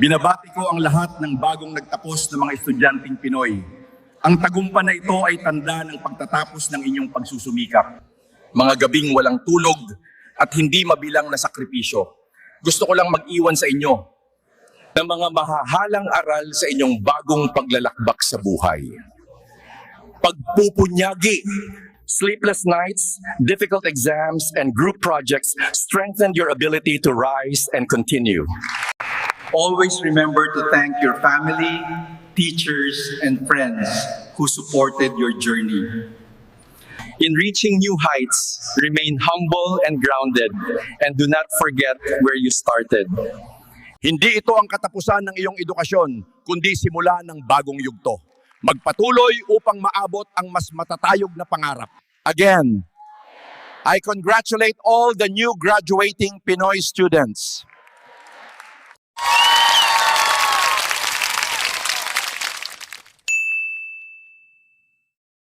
Binabati ko ang lahat ng bagong nagtapos na mga estudyanteng Pinoy. Ang tagumpay na ito ay tanda ng pagtatapos ng inyong pagsusumikap. Mga gabing walang tulog at hindi mabilang na sakripisyo. Gusto ko lang mag-iwan sa inyo ng mga mahahalang aral sa inyong bagong paglalakbak sa buhay. Pagpupunyagi, sleepless nights, difficult exams, and group projects strengthened your ability to rise and continue. Always remember to thank your family, teachers, and friends who supported your journey. In reaching new heights, remain humble and grounded, and do not forget where you started. Hindi ito ang katapusan ng iyong edukasyon, kundi simula ng bagong yugto. Magpatuloy upang maabot ang mas matatayog na pangarap. Again, I congratulate all the new graduating Pinoy students.